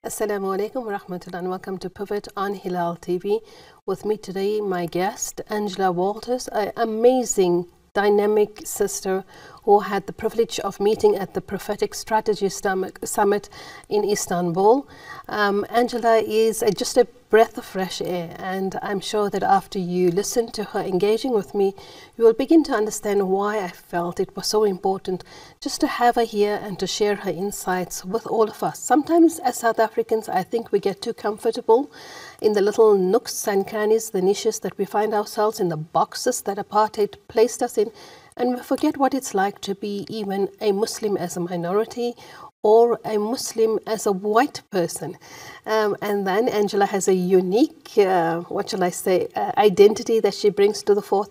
Assalamu alaikum wa rahmatullah and welcome to Pivot on Hilaal TV. With me today, my guest, Angela Walters, an amazing, dynamic sister who had the privilege of meeting at the Prophetic Strategy Summit in Istanbul. Angela is just a breath of fresh air, and I'm sure that after you listen to her engaging with me, you will begin to understand why I felt it was so important just to have her here and to share her insights with all of us. Sometimes as South Africans, I think we get too comfortable in the little nooks and crannies, the niches that we find ourselves in, the boxes that apartheid placed us in, and we forget what it's like to be even a Muslim as a minority or a Muslim as a white person. And then Angela has a unique, identity that she brings to the fore,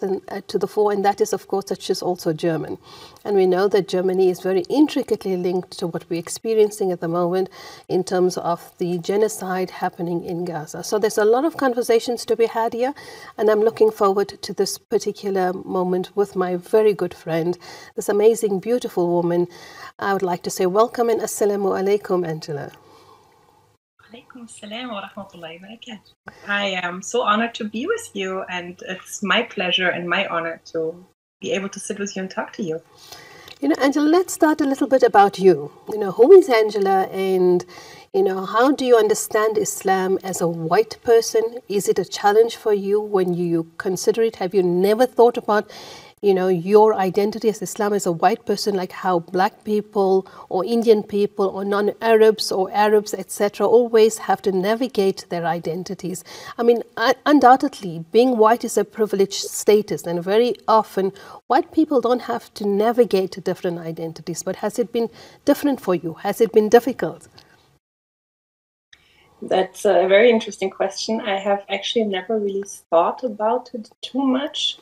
and that is, of course, that she's also German. And we know that Germany is very intricately linked to what we're experiencing at the moment in terms of the genocide happening in Gaza. So there's a lot of conversations to be had here, and I'm looking forward to this particular moment with my very good friend, this amazing, beautiful woman. I would like to say welcome and assalamu alaikum, Angela. Alaikum assalam wa rahmatullahi wa barakatuh. I am so honored to be with you, and it's my pleasure and my honor to be able to sit with you and talk to you. You know, Angela, let's start a little bit about you. You know, who is Angela, and, you know, how do you understand Islam as a white person? Is it a challenge for you when you consider it? Have you never thought about, you know, your identity as Islam as a white person, like how black people or Indian people or non-Arabs or Arabs, etc., always have to navigate their identities? I mean, undoubtedly, being white is a privileged status, and very often white people don't have to navigate different identities. But has it been different for you? Has it been difficult? That's a very interesting question. I have actually never really thought about it too much.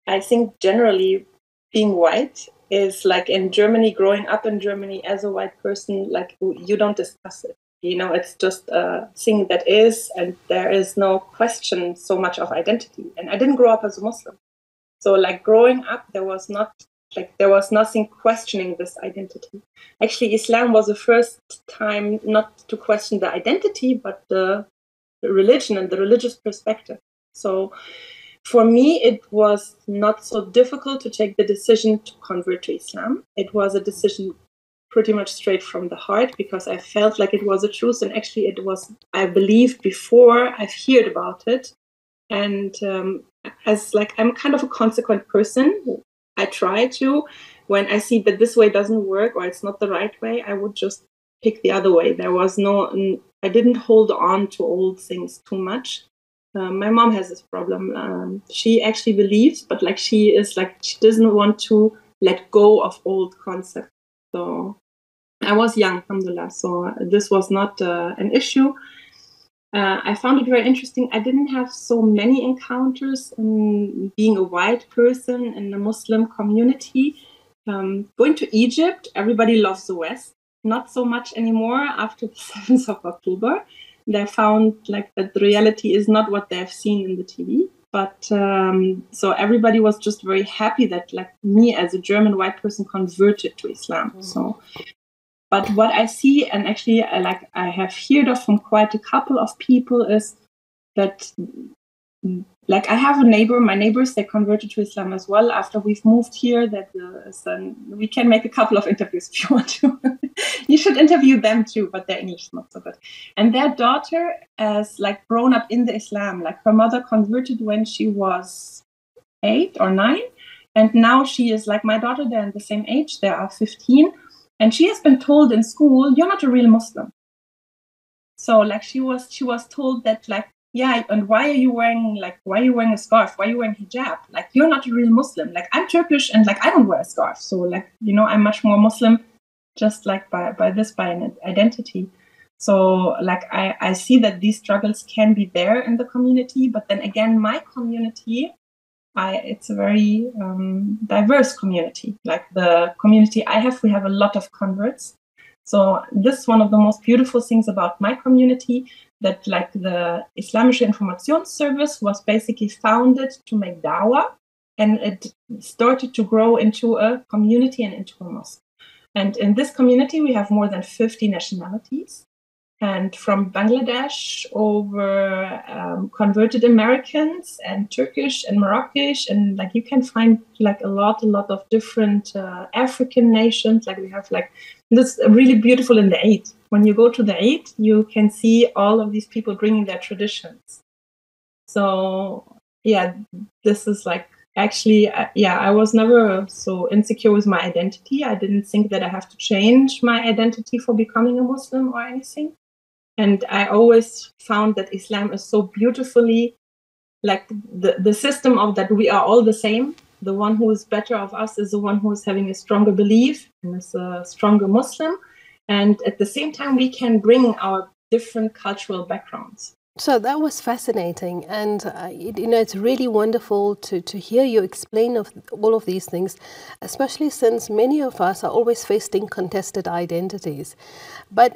I think generally being white is like in Germany, growing up in Germany as a white person, like you don't discuss it. You know, it's just a thing that is, and there is no question so much of identity. And I didn't grow up as a Muslim. So like growing up, there was nothing questioning this identity. Actually, Islam was the first time not to question the identity, but the religion and the religious perspective. So for me, it was not so difficult to take the decision to convert to Islam. It was a decision pretty much straight from the heart, because I felt like it was a truth, and actually it was, I believed before I've heard about it. And as like, I'm kind of a consequent person. I try to, when I see that this way doesn't work or it's not the right way, I would just pick the other way. I didn't hold on to old things too much. My mom has this problem. She actually believes, but like she doesn't want to let go of old concepts. So I was young, alhamdulillah, so this was not an issue. I found it very interesting. I didn't have so many encounters in being a white person in the Muslim community. Going to Egypt, everybody loves the West. Not so much anymore after the 7th of October. They found like that the reality is not what they have seen in the TV. But so everybody was just very happy that like me as a German white person converted to Islam. Mm-hmm. So, but what I see, and actually I have heard of from quite a couple of people, is that like I have a neighbor, my neighbors, they converted to Islam as well after we've moved here. We can make a couple of interviews if you want to. You should interview them too, but their English is not so good. And their daughter has like grown up in the Islam. Like her mother converted when she was 8 or 9. And now she is like my daughter, they're the same age, they are 15. And she has been told in school, you're not a real Muslim. So like she was told that like, yeah, and why are you wearing a scarf? Why are you wearing hijab? Like, you're not a real Muslim. Like, I'm Turkish and like I don't wear a scarf. So like, you know, I'm much more Muslim just like by an identity. So like I see that these struggles can be there in the community, but then again, my community, it's a very diverse community. Like the community I have, we have a lot of converts. So this is one of the most beautiful things about my community, that like the Islamische Informationsservice was basically founded to make dawah, and it started to grow into a community and into a mosque. And in this community, we have more than 50 nationalities. and from Bangladesh over converted Americans and Turkish and Moroccan, and like you can find like a lot of different African nations. Like we have like this really beautiful in the Eid. When you go to the Eid, you can see all of these people bringing their traditions. So yeah, this is like actually, I was never so insecure with my identity. I didn't think that I have to change my identity for becoming a Muslim or anything. And I always found that Islam is so beautifully like the system of that we are all the same. The one who is better of us is the one who is having a stronger belief and is a stronger Muslim. And at the same time, we can bring our different cultural backgrounds. So that was fascinating, and it's really wonderful to hear you explain of all of these things, especially since many of us are always facing contested identities. But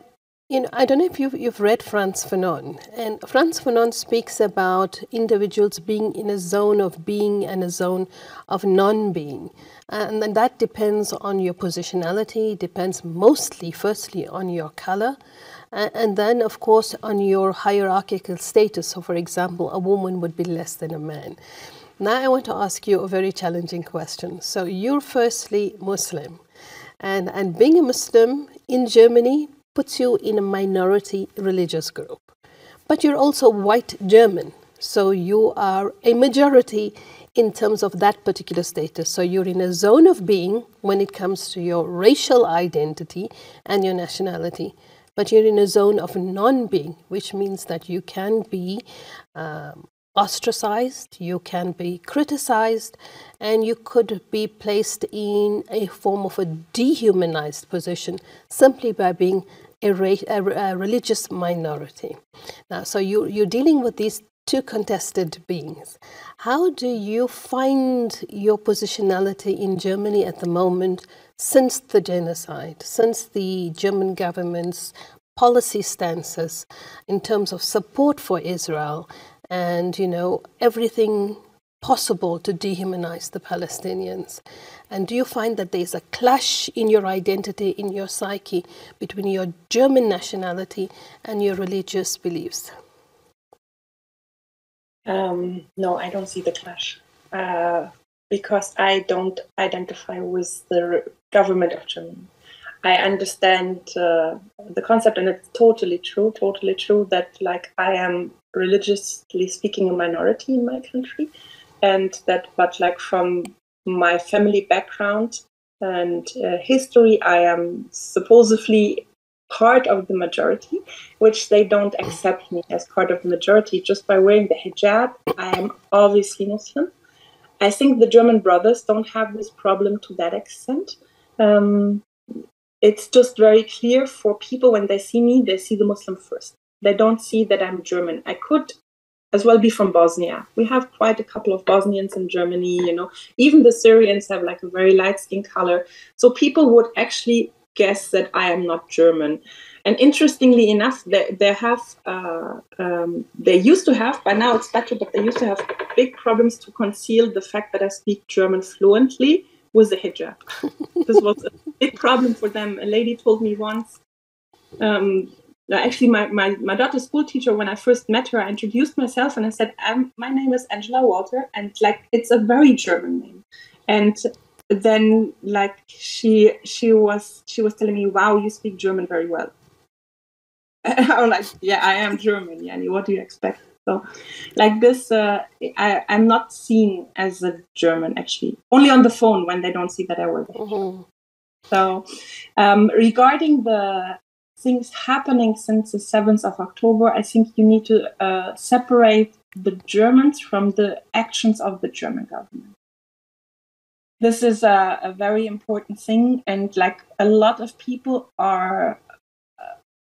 I don't know if you've read Frantz Fanon, and Frantz Fanon speaks about individuals being in a zone of being and a zone of non-being. And then that depends on your positionality, depends mostly, firstly, on your color, and then, of course, on your hierarchical status. So, for example, a woman would be less than a man. Now, I want to ask you a very challenging question. So, you're firstly Muslim, and being a Muslim in Germany puts you in a minority religious group. But you're also white German, so you are a majority in terms of that particular status. So you're in a zone of being when it comes to your racial identity and your nationality, but you're in a zone of non-being, which means that you can be ostracized, you can be criticized, and you could be placed in a form of a dehumanized position simply by being a religious minority. Now, so you're dealing with these two contested beings. How do you find your positionality in Germany at the moment since the genocide, since the German government's policy stances in terms of support for Israel and, everything possible to dehumanize the Palestinians? And do you find that there's a clash in your identity, in your psyche, between your German nationality and your religious beliefs? No, I don't see the clash because I don't identify with the government of Germany. I understand the concept, and it's totally true that like I am religiously speaking a minority in my country, and that, but like from my family background and history, I am supposedly part of the majority, which they don't accept me as part of the majority just by wearing the hijab. I am obviously Muslim. I think the German brothers don't have this problem to that extent. It's just very clear for people when they see me, they see the Muslim first. They don't see that I'm German. I could as well be from Bosnia. We have quite a couple of Bosnians in Germany, Even the Syrians have like a very light skin color. So people would actually guess that I am not German. And interestingly enough, they used to have, by now it's better, but they used to have big problems to conceal the fact that I speak German fluently with the hijab. This was a big problem for them. A lady told me once, actually my daughter's school teacher, when I first met her, I introduced myself and I said, my name is Angela Walter, and like it's a very German name. And then like she was telling me, wow, you speak German very well. I was like, yeah, I am German. Yeah, what do you expect? So like this, I'm not seen as a German, actually. Only on the phone when they don't see that I wear the hijab. So regarding the things happening since the 7th of October, I think you need to separate the Germans from the actions of the German government. This is a very important thing, and like a lot of people are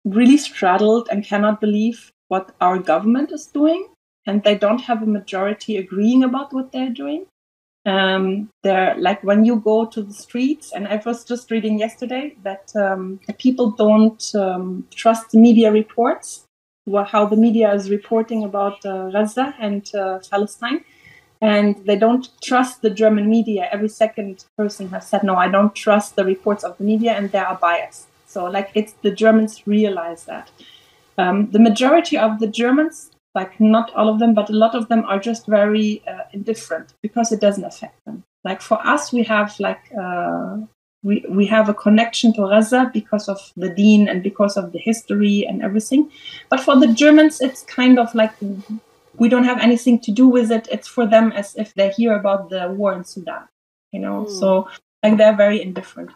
really straddled and cannot believe what our government is doing, and they don't have a majority agreeing about what they're doing. They're like, when you go to the streets, and I was just reading yesterday that people don't trust the media reports, how the media is reporting about Gaza and Palestine, and they don't trust the German media. Every second person has said, no, I don't trust the reports of the media, and they are biased. So like the Germans realize that. The majority of the Germans, like not all of them, but a lot of them are just very indifferent because it doesn't affect them. Like for us, we have we have a connection to Gaza because of the deen and because of the history and everything. But for the Germans, it's kind of like we don't have anything to do with it. It's for them as if they hear about the war in Sudan, you know. So like they're very indifferent.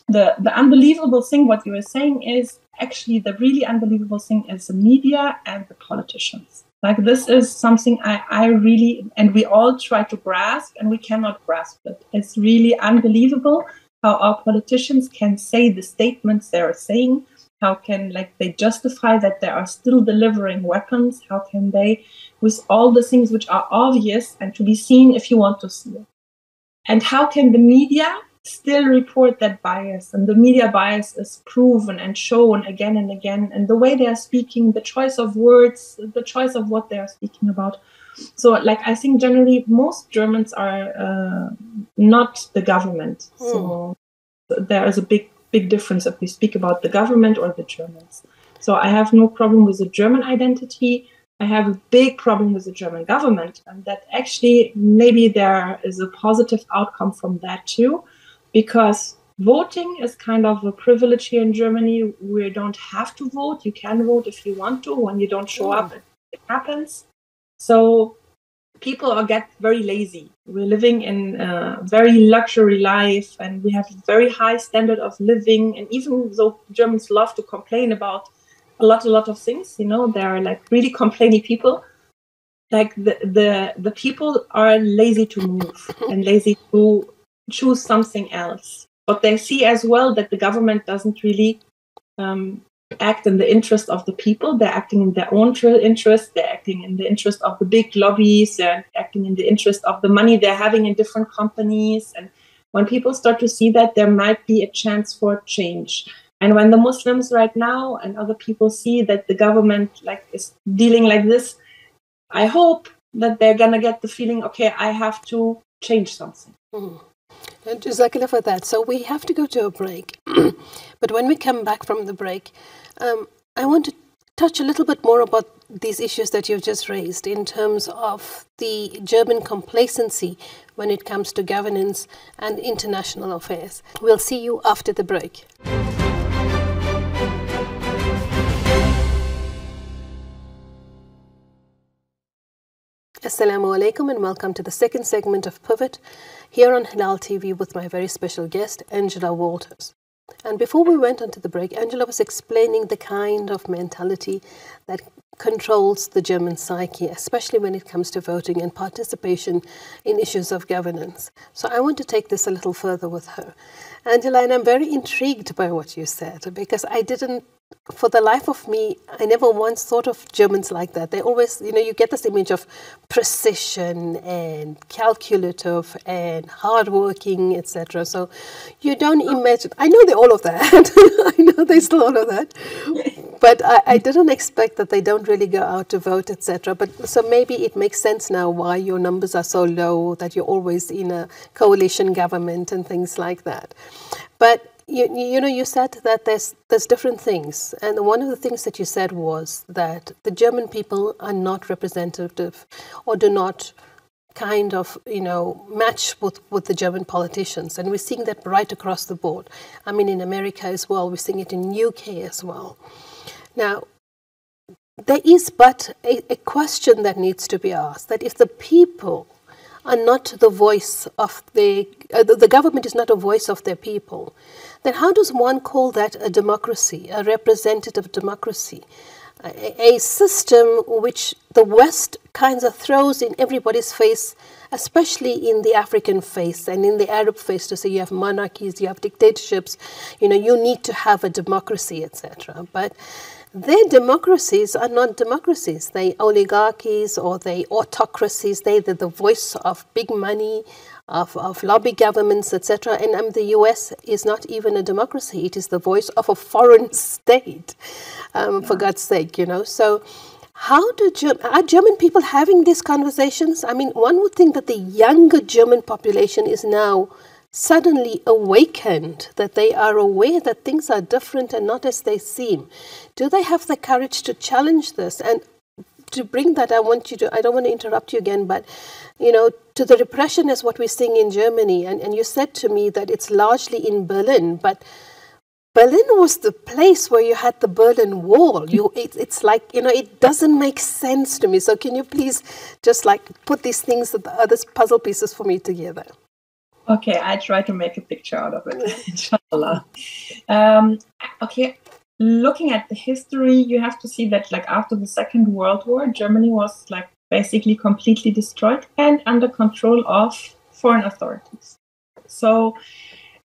The unbelievable thing, what you were saying, is actually the really unbelievable thing is the media and the politicians. Like this is something I really, and we all try to grasp, and we cannot grasp it. It's really unbelievable how our politicians can say the statements they're saying. How can they justify that they are still delivering weapons? How can they, with all the things which are obvious and to be seen if you want to see it? And how can the media still report that bias? And the media bias is proven and shown again and again. And the way they are speaking, the choice of words, the choice of what they are speaking about. So I think generally most Germans are not the government. So there is a big difference if we speak about the government or the Germans. So I have no problem with the German identity. I have a big problem with the German government, and that actually maybe there is a positive outcome from that too, because voting is kind of a privilege here in Germany. We don't have to vote. You can vote if you want to. When you don't show up, it happens. So people get very lazy. We're living in a very luxury life, and we have a very high standard of living. And even though Germans love to complain about a lot of things, you know, they're really complaining people. The people are lazy to move and lazy to choose something else. But they see as well that the government doesn't really act in the interest of the people. They're acting in their own interest. They're acting in the interest of the big lobbies. They're acting in the interest of the money they're having in different companies. And when people start to see that, there might be a chance for change. And when the Muslims right now and other people see that the government is dealing like this, I hope that they're gonna get the feeling, okay, I have to change something. And Jazakallah for that. So we have to go to a break. But when we come back from the break, I want to touch a little bit more about these issues that you've just raised in terms of the German complacency when it comes to governance and international affairs. We'll see you after the break. Assalamu alaikum and welcome to the second segment of Pivot here on Hilaal TV with my very special guest, Angela Walters. And before we went on to the break, Angela was explaining the kind of mentality that controls the German psyche, especially when it comes to voting and participation in issues of governance. So I want to take this a little further with her. Angela, and I'm very intrigued by what you said, because I didn't, for the life of me, I never once thought of Germans like that. They always, you know, you get this image of precision and calculative and hardworking, etc. So you don't imagine, I know they're all of that. I know they're still all of that. But I didn't expect that they don't really go out to vote, etc. But so maybe it makes sense now why your numbers are so low, that you're always in a coalition government and things like that. But you know, you said that there's different things, and one of the things that you said was that the German people are not representative, or do not kind of, you know, match with the German politicians, and we're seeing that right across the board. I mean, in America as well, we're seeing it in UK as well. Now, there is but a question that needs to be asked, that if the people are not the voice of the government is not a voice of their people, then how does one call that a democracy, a representative democracy? A system which the West kinds of throws in everybody's face, especially in the African face and in the Arab face, to say you have monarchies, you have dictatorships, you know, you need to have a democracy, etc. But their democracies are not democracies. They oligarchies or they autocracies. They're the voice of big money, of lobby governments, etc. And the US is not even a democracy. It is the voice of a foreign state, for God's sake, you know. So how are German people having these conversations? I mean, one would think that the younger German population is now suddenly awakened, that they are aware that things are different and not as they seem? Do they have the courage to challenge this? And to bring that, I don't want to interrupt you again, but, to the repression as what we're seeing in Germany. And you said to me that it's largely in Berlin, but Berlin was the place where you had the Berlin Wall. It's like, it doesn't make sense to me. So can you please just put these things, the other puzzle pieces for me together? Okay, I try to make a picture out of it, inshallah. Okay, looking at the history, you have to see that after the Second World War, Germany was basically completely destroyed and under control of foreign authorities. So,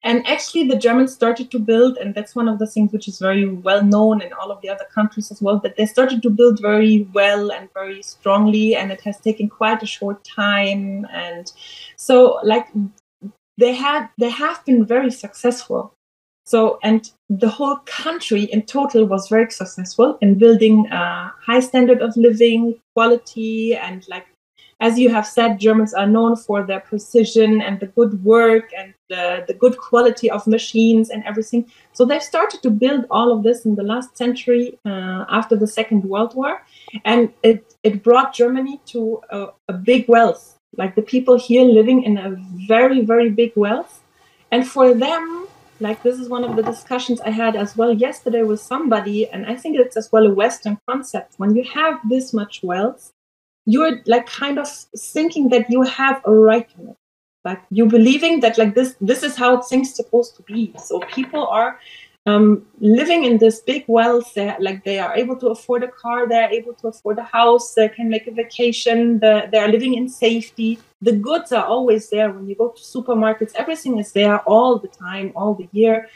and actually the Germans started to build, and that's one of the things which is very well known in all of the other countries as well, that they started to build very well and very strongly, and it has taken quite a short time. And so they have been very successful. So, and the whole country in total was very successful in building a high standard of living, quality, and as you have said, Germans are known for their precision and the good work and the good quality of machines and everything. So they've started to build all of this in the last century after the Second World War. And it brought Germany to a big wealth. The people here living in a very, very big wealth. And for them, this is one of the discussions I had as well yesterday with somebody, and I think it's as well a Western concept. When you have this much wealth, you're kind of thinking that you have a right to it. You're believing that this is how things supposed to be. So people are living in this big wealth. They are able to afford a car, they are able to afford a house, they can make a vacation, they are living in safety. The goods are always there. When you go to supermarkets, everything is there all the time, all the year.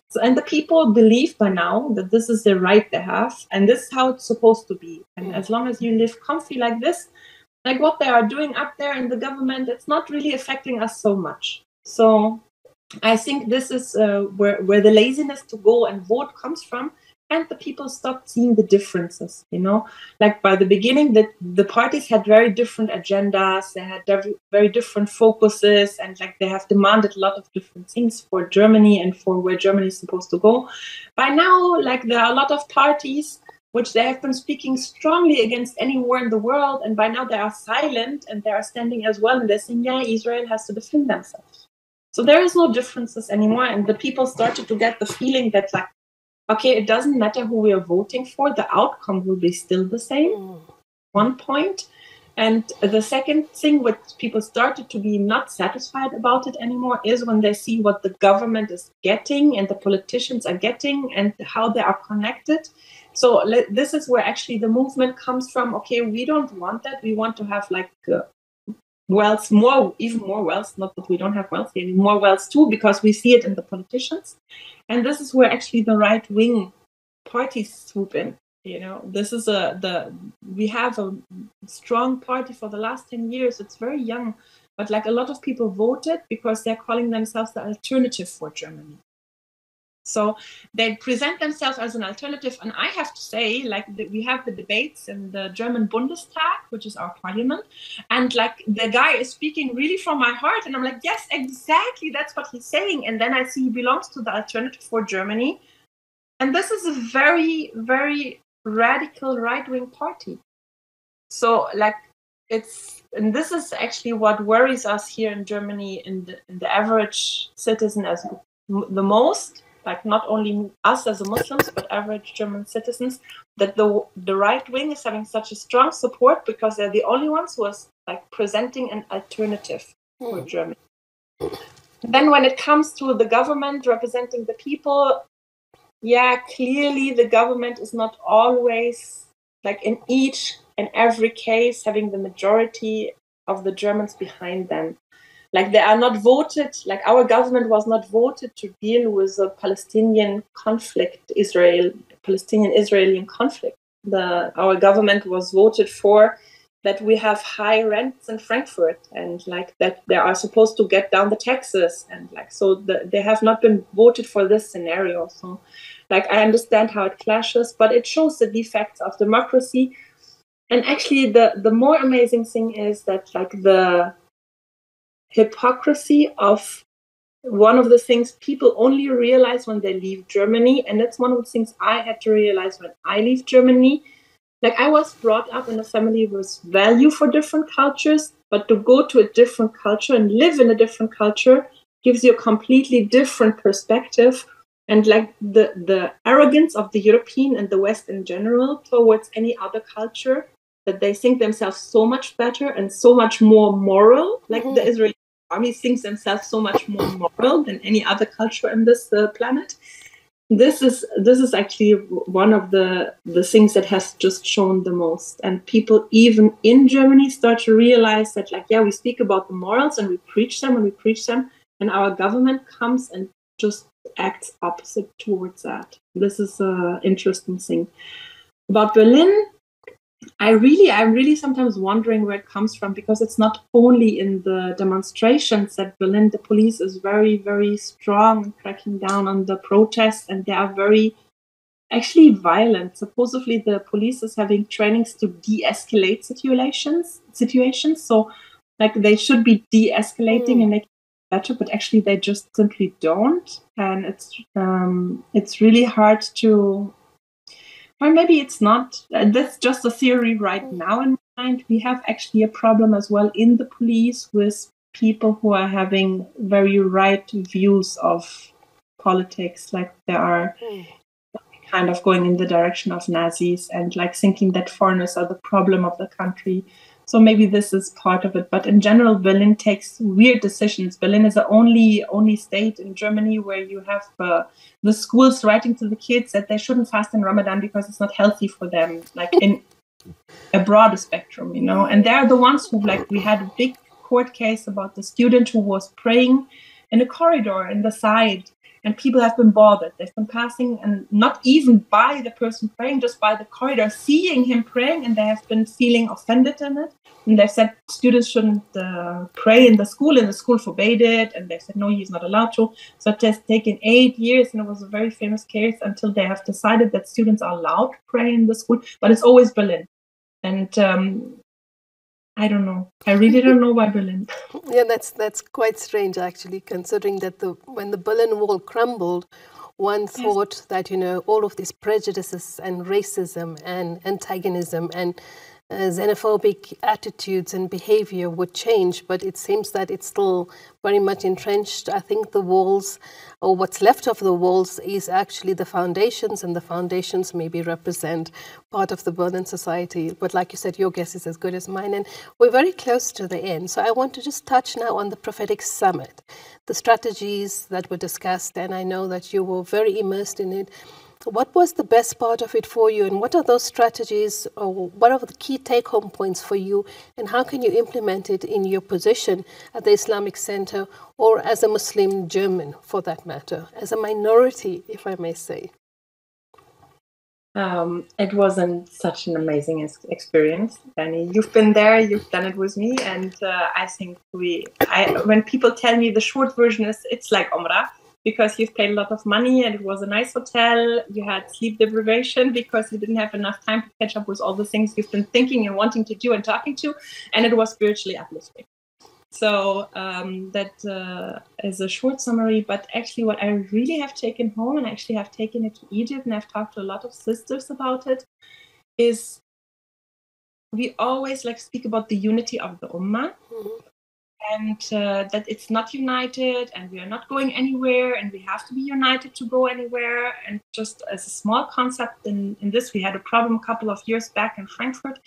So, and the people believe by now that this is the right they have, and this is how it's supposed to be. And as long as you live comfy like this, what they are doing up there in the government, it's not really affecting us so much. So I think this is where the laziness to go and vote comes from, and the people stopped seeing the differences. By the beginning, the parties had very different agendas, they had very different focuses, and they have demanded a lot of different things for Germany and for where Germany is supposed to go. By now, there are a lot of parties which they have been speaking strongly against any war in the world, and by now they are silent and they are standing as well, and they're saying, yeah, Israel has to defend themselves. So there is no differences anymore, and the people started to get the feeling that okay, it doesn't matter who we are voting for, the outcome will be still the same. One point. And the second thing, which people started to be not satisfied about it anymore, is when they see what the government is getting and the politicians are getting and how they are connected. So this is where actually the movement comes from. Okay, we don't want that. We want to have wealth, even more wealth, not that we don't have wealth, more wealth too, because we see it in the politicians. And this is where actually the right-wing parties swoop in. This is we have a strong party for the last 10 years. It's very young, but a lot of people voted because they're calling themselves the alternative for Germany. So they present themselves as an alternative. And I have to say, we have the debates in the German Bundestag, which is our parliament. And the guy is speaking really from my heart. And I'm like, yes, exactly. That's what he's saying. And then I see he belongs to the alternative for Germany. And this is a very, very radical right-wing party. So and this is actually what worries us here in Germany in the average citizen as the most. Not only us as Muslims, but average German citizens, that the right wing is having such a strong support because they're the only ones who are presenting an alternative for Germany. Then when it comes to the government representing the people, yeah, clearly the government is not always in each and every case having the majority of the Germans behind them. They are not voted, our government was not voted to deal with the Palestinian conflict, Palestinian-Israeli conflict. Our government was voted for that we have high rents in Frankfurt and that they are supposed to get down the taxes. And they have not been voted for this scenario. So I understand how it clashes, but it shows the defects of democracy. And actually the more amazing thing is that the hypocrisy of one of the things people only realize when they leave Germany, and that's one of the things I had to realize when I leave Germany. Like, I was brought up in a family with value for different cultures, but to go to a different culture and live in a different culture gives you a completely different perspective. And like the arrogance of the European and the West in general towards any other culture, that they think themselves so much better and so much more moral. Like the Israeli army thinks themselves so much more moral than any other culture on this planet. This is actually one of the things that has just shown the most. And people even in Germany start to realize that, like, yeah, we speak about the morals and we preach them, and our government comes and just acts opposite towards that. This is an interesting thing. About Berlin, I'm really sometimes wondering where it comes from, because it's not only in the demonstrations that Berlin, the police is very, very strong in cracking down on the protests, and they are very actually violent. Supposedly the police is having trainings to de-escalate situations. So like they should be de-escalating and making it better, but actually they just simply don't. And it's really hard to, or maybe it's not. That's just a theory right now in my mind. We have actually a problem as well in the police with people who are having very right views of politics, like they are kind of going in the direction of Nazis and like thinking that foreigners are the problem of the country. So maybe this is part of it. But in general, Berlin takes weird decisions. Berlin is the only state in Germany where you have the schools writing to the kids that they shouldn't fast in Ramadan because it's not healthy for them, like in a broader spectrum, you know. And they're the ones who, like, we had a big court case about the student who was praying in a corridor in the side. And people have been bothered. They've been passing, and not even by the person praying, just by the corridor, seeing him praying, and they have been feeling offended in it. And they've said students shouldn't pray in the school, and the school forbade it. And they said, no, he's not allowed to. So it has taken 8 years, and it was a very famous case until they have decided that students are allowed to pray in the school. But it's always Berlin. And I don't know. I really don't know why Berlin. Yeah, that's quite strange, actually, considering that when the Berlin Wall crumbled, one thought that, you know, all of these prejudices and racism and antagonism and xenophobic attitudes and behavior would change, but it seems that it's still very much entrenched. I think the walls, or what's left of the walls, is actually the foundations, and the foundations maybe represent part of the Berlin society. But like you said, your guess is as good as mine, and we're very close to the end. So I want to just touch now on the Prophetic Summit, the strategies that were discussed, and I know that you were very immersed in it. What was the best part of it for you, and what are those strategies, or what are the key take-home points for you, and how can you implement it in your position at the Islamic Center, or as a Muslim German, for that matter, as a minority, if I may say? It wasn't such an amazing experience, Danny. You've been there, you've done it with me, and I think when people tell me the short version is, it's like Umrah, because you've paid a lot of money and it was a nice hotel, you had sleep deprivation because you didn't have enough time to catch up with all the things you've been thinking and wanting to do and talking to, and it was spiritually uplifting. So that is a short summary, but actually what I really have taken home, and actually have taken it to Egypt, and I've talked to a lot of sisters about it, is we always like speak about the unity of the Ummah. And that it's not united, and we are not going anywhere, and we have to be united to go anywhere. And just as a small concept in this, we had a problem a couple of years back in Frankfurt,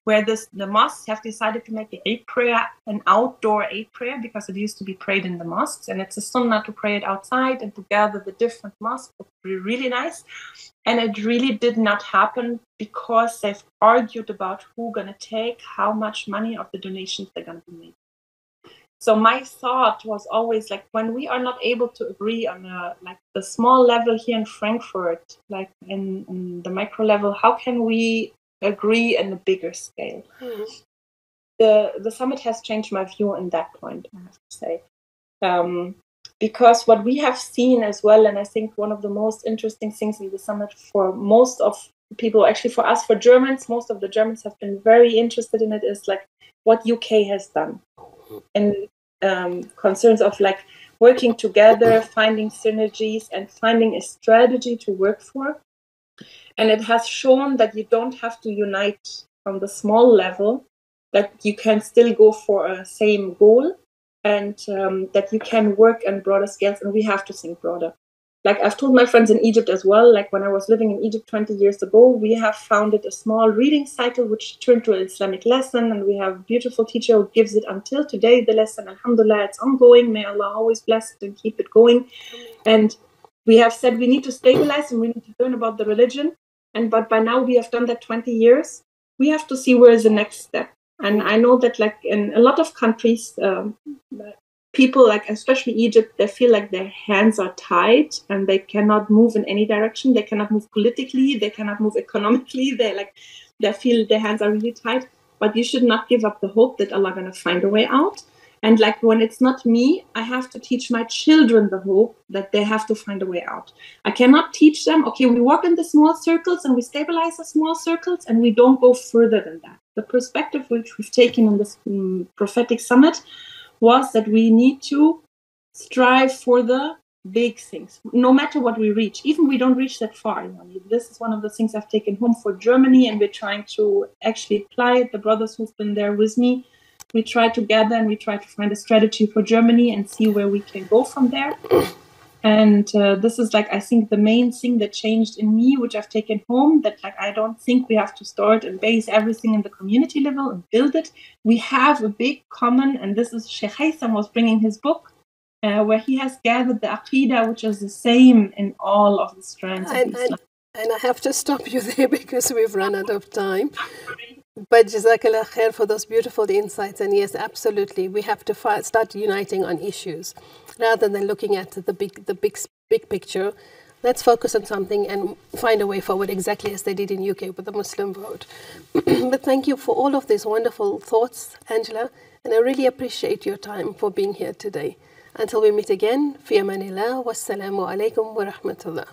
where the mosques have decided to make the Eid prayer an outdoor Eid prayer, because it used to be prayed in the mosques, and it's a sunnah to pray it outside and to gather the different mosques. It would be really nice. And it really did not happen because they've argued about who's going to take how much money of the donations they're going to be made. So my thought was always, like, when we are not able to agree on the small level here in Frankfurt, like in the micro level, how can we agree in a bigger scale? The summit has changed my view in that point, I have to say. Because what we have seen as well, and I think one of the most interesting things in the summit for most of people, actually for us, for Germans, most of the Germans have been very interested in it, is like what UK has done. And concerns of like working together, finding synergies, and finding a strategy to work for. And it has shown that you don't have to unite from the small level, that you can still go for a same goal, and that you can work on broader scales, and we have to think broader. Like I've told my friends in Egypt as well, like when I was living in Egypt 20 years ago, we have founded a small reading cycle which turned to an Islamic lesson, and we have a beautiful teacher who gives it until today, the lesson. Alhamdulillah, it's ongoing. May Allah always bless it and keep it going. And we have said we need to stabilize and we need to learn about the religion. But by now we have done that 20 years. We have to see where is the next step. And I know that like in a lot of countries, people, like especially Egypt, they feel like their hands are tied and they cannot move in any direction. They cannot move politically. They cannot move economically. They feel their hands are really tied. But you should not give up the hope that Allah gonna find a way out. And like when it's not me, I have to teach my children the hope that they have to find a way out. I cannot teach them, okay, we walk in the small circles and we stabilize the small circles and we don't go further than that. The perspective which we've taken in this prophetic summit was that we need to strive for the big things, no matter what we reach. Even we don't reach that far. You know, this is one of the things I've taken home for Germany, and we're trying to actually apply it. The brothers who've been there with me, we try together and we try to find a strategy for Germany and see where we can go from there. And this is like, I think the main thing that changed in me, which I've taken home, that like, I don't think we have to start and base everything in the community level and build it. We have a big common, and this is Sheikh Haytham was bringing his book, where he has gathered the Aqidah, which is the same in all of the strands of Islam. And I have to stop you there because we've run out of time. But Jazakallah khair for those beautiful insights. And yes, absolutely, we have to start uniting on issues rather than looking at the big picture. Let's focus on something and find a way forward, exactly as they did in UK with the Muslim vote. But thank you for all of these wonderful thoughts, Angela, and I really appreciate your time for being here today. Until we meet again, fi amanillah, wassalamu alaikum wa rahmatullah.